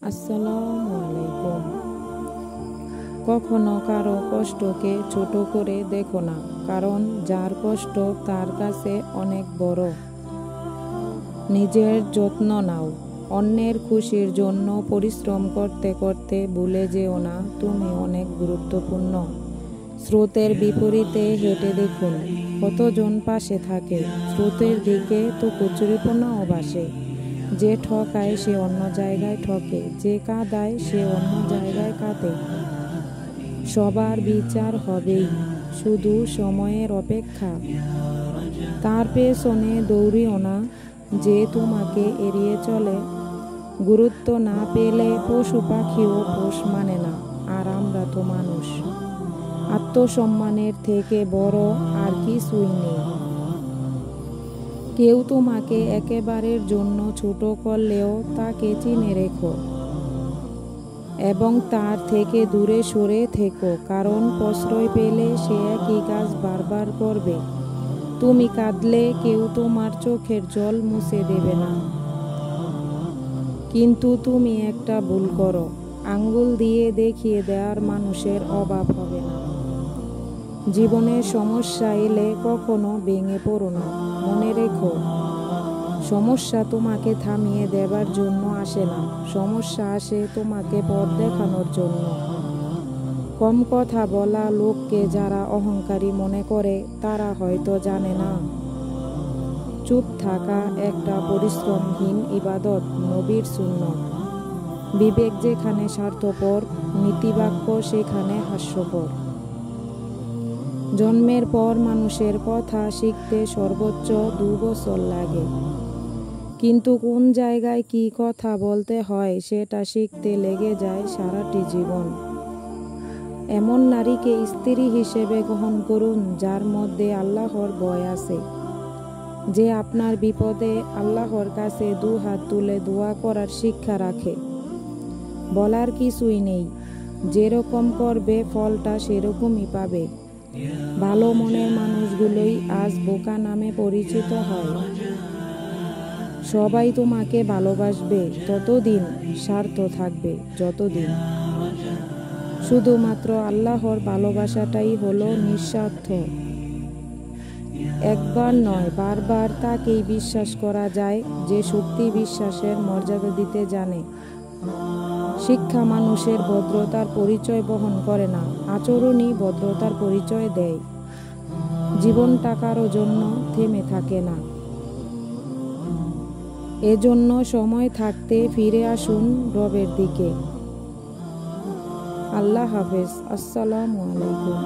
আসসালামু আলাইকুম। কখনো কারো কষ্টকে ছোট করে দেখো না, কারণ যার কষ্ট তার কাছে অনেক বড়। নিজের যত্ন নাও। অন্যের খুশির জন্য পরিশ্রম করতে করতে ভুলে যেও না তুমি অনেক গুরুত্বপূর্ণ। স্রোতের বিপরীতে হেঁটে দেখুন, কতজন পাশে থাকে। স্রোতের দিকে তো কচুরিপানাও ভাসে। যে ঠকায় সে অন্য জায়গায় ঠকে, যে কাঁদায় সে অন্য জায়গায় কাঁদে। সবার বিচার হবেই, শুধু সময়ের অপেক্ষা। তার পেছনে দৌড়িও না যে তোমাকে এড়িয়ে চলে। গুরুত্ব না পেলে পশু পাখিও পোষ মানে না, আর আমরা তো মানুষ। আত্মসম্মানের থেকে বড় আর কিছুই নেই। কেউ তোমাকে একেবারের জন্য ছোট করলেও তাকে চিনে রেখো এবং তার থেকে দূরে সরে থেকো, কারণ প্রশ্রয় পেলে সে একই কাজ বারবার করবে। তুমি কাঁদলে কেউ তোমার চোখের জল মুছে দেবে না, কিন্তু তুমি একটা ভুল করো, আঙ্গুল দিয়ে দেখিয়ে দেওয়ার মানুষের অভাব হবে না। জীবনের সমস্যা এলে কখনো ভেঙে পড়ো না। মনে রেখো, সমস্যা তোমাকে থামিয়ে দেবার জন্য আসে না, সমস্যা আসে তোমাকে পথ দেখানোর জন্য। কম কথা বলা লোককে যারা অহংকারী মনে করে, তারা হয়তো জানে না চুপ থাকা একটা পরিশ্রমহীন ইবাদত, নবীর সুন্নত। বিবেক যেখানে স্বার্থপর, নীতিবাক্য সেখানে হাস্যকর। জন্মের পর মানুষের কথা শিখতে সর্বোচ্চ 2 বছর লাগে, কিন্তু কোন জায়গায় কি কথা বলতে হয় সেটা শিখতে লেগে যায় সারাটি জীবন। এমন নারীকে স্ত্রী হিসেবে গ্রহণ করুন যার মধ্যে আল্লাহর ভয় আছে, যে আপনার বিপদে আল্লাহর কাছে 2 হাত তুলে দোয়া করার শিক্ষা রাখে। বলার কিছুই নেই, যেরকম করবে ফলটা সেরকমই পাবে। ভালো মনের মানুষগুলোই আজ বোকা নামে পরিচিত হয়। সবাই তোমাকে ভালোবাসবে ততদিন, স্বার্থ থাকবে যতদিন। শুধুমাত্র আল্লাহর ভালোবাসাটাই হলো নিঃস্বার্থ। একবার নয়, বারবার তাকেই বিশ্বাস করা যায় যে সত্যি বিশ্বাসের মর্যাদা দিতে জানে। শিক্ষা মানুষের ভদ্রতার পরিচয় বহন করে না, আচরণই ভদ্রতার পরিচয় দেয়। জীবনটা কারো জন্য থেমে থাকে না, এজন্য সময় থাকতে ফিরে আসুন রবের দিকে। আল্লাহ হাফেজ। আসসালামু আলাইকুম।